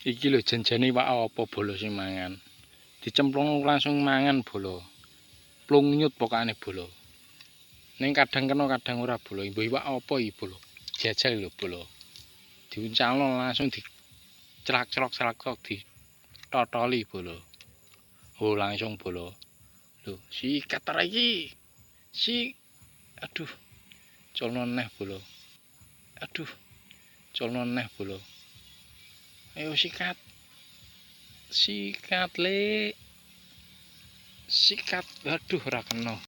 Iki lho janjane wak apa bolo sing mangan. Dicemplung langsung mangan bolo. Plung nyut pokane bolo. Ning kadang kena kadang ora bolo. Mbok iwak apa iki bolo? Jajal lho bolo. Diuncalno langsung diclak-crok di totoli bolo. Oh langsung bolo. Lho, sikat ta iki. Aduh. Colno neh bolo. Aduh. Colno neh bolo. Ayo sikat. Sikat le. Sikat. Aduh ora kena.